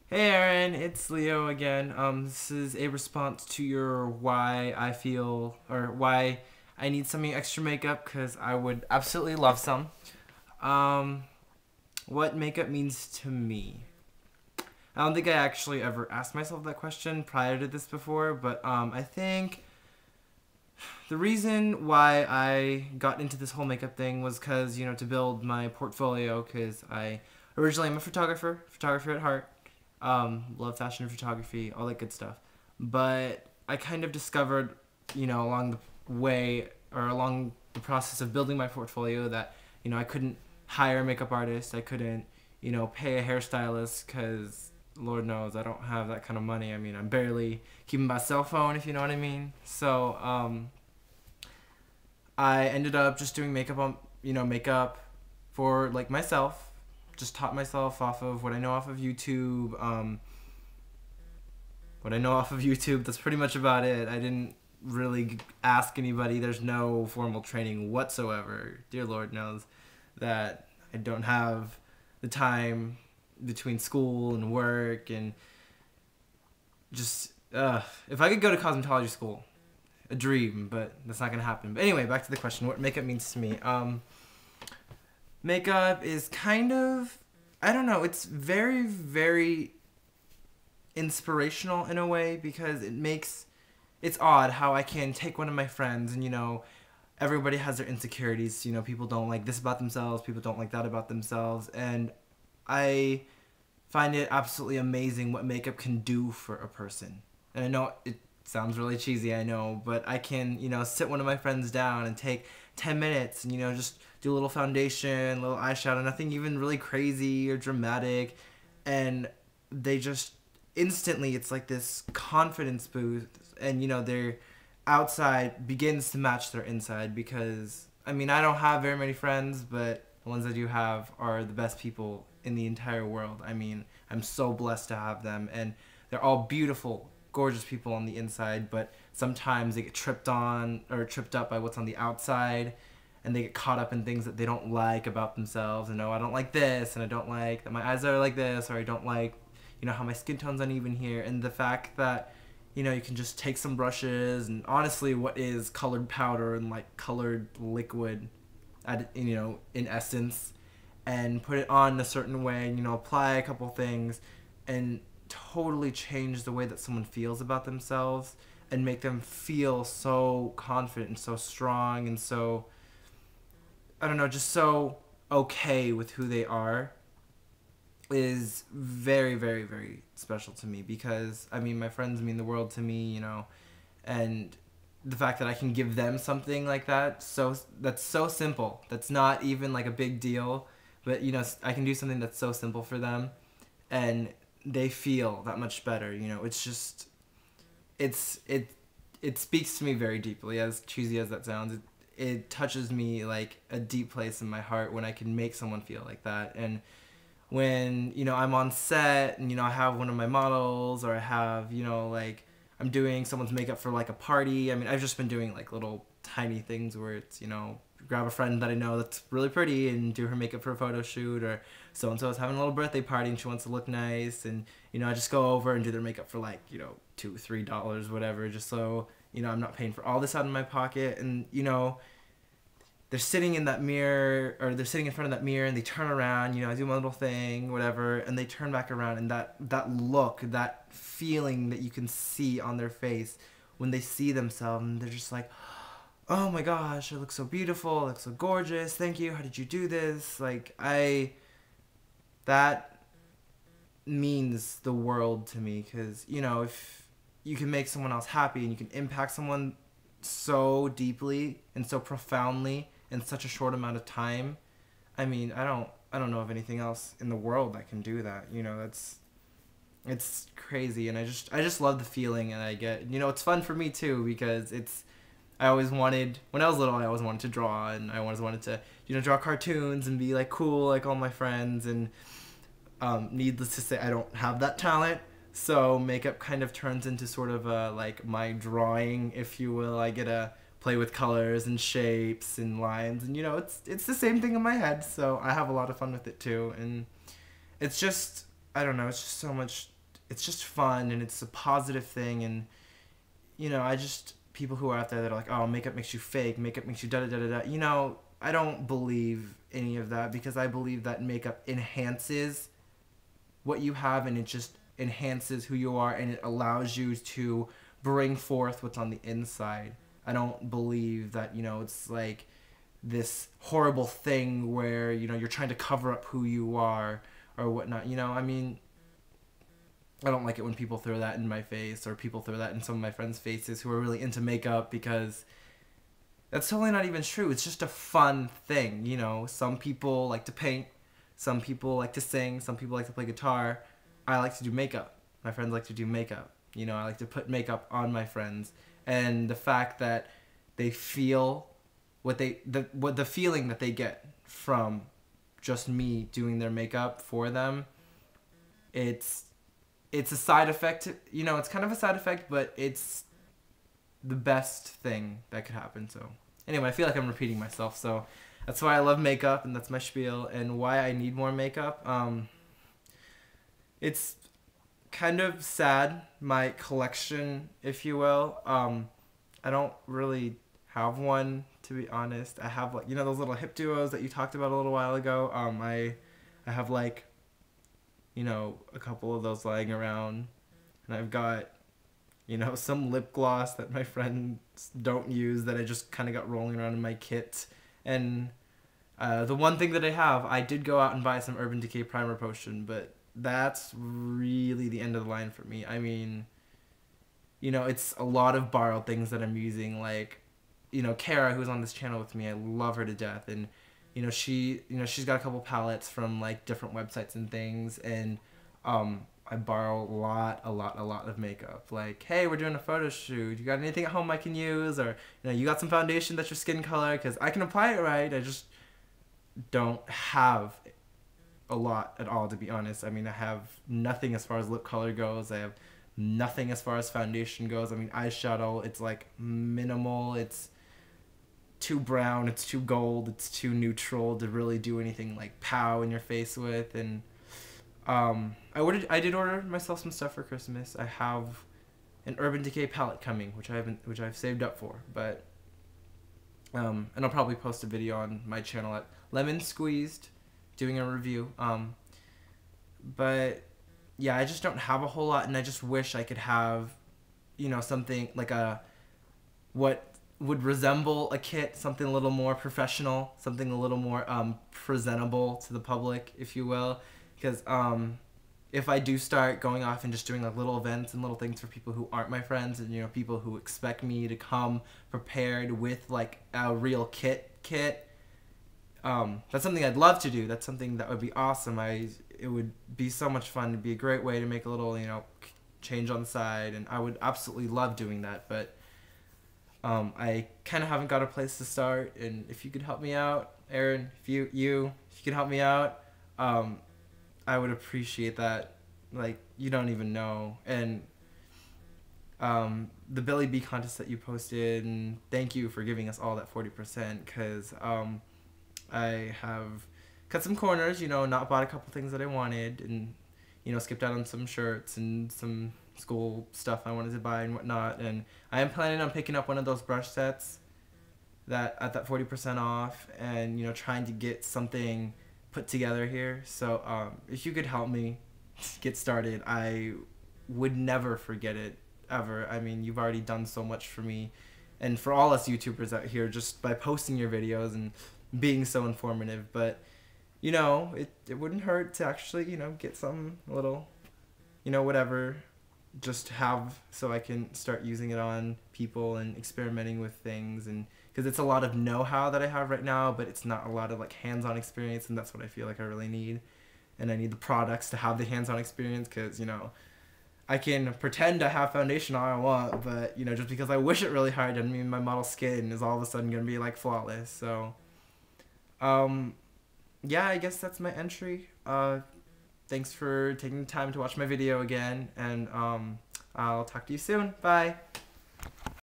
Hey Erin, it's Leo again. This is a response to your why I feel or why I need some extra makeup because I would absolutely love some. Um, what makeup means to me. I don't think I actually ever asked myself that question prior to this before, but I think the reason why I got into this whole makeup thing was because, to build my portfolio, because I originally am a photographer at heart. Love fashion and photography, all that good stuff. But I kind of discovered, along the way or along the process of building my portfolio that, I couldn't hire a makeup artist. I couldn't, pay a hairstylist because Lord knows I don't have that kind of money. I mean, I'm barely keeping my cell phone, if you know what I mean. So, I ended up just doing makeup for like myself. Just taught myself off of what I know off of YouTube. What I know off of YouTube. That's pretty much about it. I didn't really ask anybody. There's no formal training whatsoever. Dear Lord knows that I don't have the time between school and work and just if I could go to cosmetology school, a dream, but that's not gonna happen. But anyway, back to the question: what makeup means to me. Makeup is kind of, I don't know. It's very, very inspirational in a way because it's odd how I can take one of my friends and everybody has their insecurities. People don't like this about themselves. People don't like that about themselves, and I find it absolutely amazing what makeup can do for a person. And I know it sounds really cheesy, I know, but I can, sit one of my friends down and take 10 minutes and, just do a little foundation, a little eyeshadow, nothing even really crazy or dramatic. And they just instantly, it's like this confidence boost. And, their outside begins to match their inside because, I mean, I don't have very many friends, but the ones I do have are the best people in the entire world. I mean, I'm so blessed to have them, and they're all beautiful, gorgeous people on the inside, but sometimes they get tripped up by what's on the outside, and they get caught up in things that they don't like about themselves. And I don't like this, and I don't like that my eyes are like this, or I don't like, how my skin tone's uneven here. And the fact that, you can just take some brushes and honestly what is colored powder and like colored liquid, in essence, and put it on a certain way and, apply a couple things and totally change the way that someone feels about themselves and make them feel so confident and so strong and so, I don't know, just so okay with who they are is very, very, very special to me because, I mean, my friends mean the world to me, and the fact that I can give them something like that, so that's so simple. That's not even like a big deal, but I can do something that's so simple for them, and they feel that much better. It's just, it speaks to me very deeply. As cheesy as that sounds, it touches me like a deep place in my heart when I can make someone feel like that. And when I'm on set and I have one of my models, or I have like I'm doing someone's makeup for like a party. I mean, I've just been doing like little tiny things where it's grab a friend that I know that's really pretty and do her makeup for a photo shoot, or so and so is having a little birthday party and she wants to look nice, and I just go over and do their makeup for like $2-3 whatever, just so I'm not paying for all this out of my pocket. And they're sitting in that mirror, or they're sitting in front of that mirror, and they turn around, I do my little thing, whatever, and they turn back around, and that look, that feeling that you can see on their face when they see themselves, and they're just like, oh my gosh, I look so beautiful, I look so gorgeous, thank you, how did you do this? Like, that means the world to me, because, if you can make someone else happy, and you can impact someone so deeply and so profoundly in such a short amount of time, I mean, I don't know of anything else in the world that can do that. It's crazy, and I just love the feeling, and I get, it's fun for me too because I always wanted, when I was little, I always wanted to draw, and I always wanted to, draw cartoons and be like cool like all my friends, and needless to say, I don't have that talent. So makeup kind of turns into sort of like my drawing, if you will. I get to play with colors and shapes and lines, and it's the same thing in my head. So I have a lot of fun with it too, and it's just, I don't know, it's just so much it's just fun and it's a positive thing. And you know, people who are out there that are like, oh, makeup makes you fake, makeup makes you da da da da da. You know, I don't believe any of that, because I believe that makeup enhances what you have, and it just enhances who you are, and it allows you to bring forth what's on the inside. I don't believe that, you know, it's like this horrible thing where, you know, you're trying to cover up who you are or whatnot. You know, I mean, I don't like it when people throw that in my face, or people throw that in some of my friends' faces who are really into makeup, because that's totally not even true. It's just a fun thing, you know. Some people like to paint, some people like to sing, some people like to play guitar. I like to do makeup. My friends like to do makeup. You know, I like to put makeup on my friends. And the fact that they feel the feeling that they get from just me doing their makeup for them, it's a side effect. You know, it's kind of a side effect, but it's the best thing that could happen. So anyway, I feel like I'm repeating myself, so that's why I love makeup, and that's my spiel, and why I need more makeup. It's kind of sad, my collection, if you will. I don't really have one, to be honest. I have, like, you know, those little hip duos that you talked about a little while ago. I have, like, you know, a couple of those lying around, and I've got, you know, some lip gloss that my friends don't use that I just kind of got rolling around in my kit. And the one thing that I did go out and buy some Urban Decay Primer Potion, but that's really the end of the line for me. I mean, you know, it's a lot of borrowed things that I'm using. Like, you know, Kara, who's on this channel with me, I love her to death. And, you know, she's got a couple palettes from, like, different websites and things. And I borrow a lot of makeup. Like, hey, we're doing a photo shoot. You got anything at home I can use? Or, you know, you got some foundation that's your skin color? Because I can apply it right. I just don't have a lot at all, to be honest. I mean, I have nothing as far as lip color goes. I have nothing as far as foundation goes. I mean, eyeshadow, it's like minimal. It's too brown, it's too gold, it's too neutral to really do anything like pow in your face with. And I did order myself some stuff for Christmas. I have an Urban Decay palette coming, which I've saved up for, but and I'll probably post a video on my channel at LemondSqueezed doing a review. But yeah, I just don't have a whole lot, and I just wish I could have, you know, something like what would resemble a kit, something a little more professional, something a little more presentable to the public, if you will. Because if I do start going off and just doing like little events and little things for people who aren't my friends, and, you know, people who expect me to come prepared with like a real kit, that's something I'd love to do. That's something that would be awesome. It would be so much fun. It'd be a great way to make a little, you know, change on the side, and I would absolutely love doing that. But I kind of haven't got a place to start, and if you could help me out, Erin, if you could help me out, I would appreciate that. Like, you don't even know. And the Billy B contest that you posted, and thank you for giving us all that 40%, because I have cut some corners, you know, not bought a couple things that I wanted, and, you know, skipped out on some shirts and some school stuff I wanted to buy and whatnot. And I am planning on picking up one of those brush sets that at that 40% off, and, you know, trying to get something put together here. So if you could help me get started, I would never forget it, ever. I mean, you've already done so much for me and for all us YouTubers out here just by posting your videos and being so informative. But, you know, it wouldn't hurt to actually, you know, get some little, you know, whatever, just have, so I can start using it on people and experimenting with things. And because it's a lot of know-how that I have right now, but it's not a lot of like hands-on experience, and that's what I feel like I really need. And I need the products to have the hands-on experience, because, you know, I can pretend I have foundation all I want, but, you know, just because I wish it really hard doesn't mean my model skin is all of a sudden going to be like flawless. So yeah, I guess that's my entry. Thanks for taking the time to watch my video again, and I'll talk to you soon. Bye.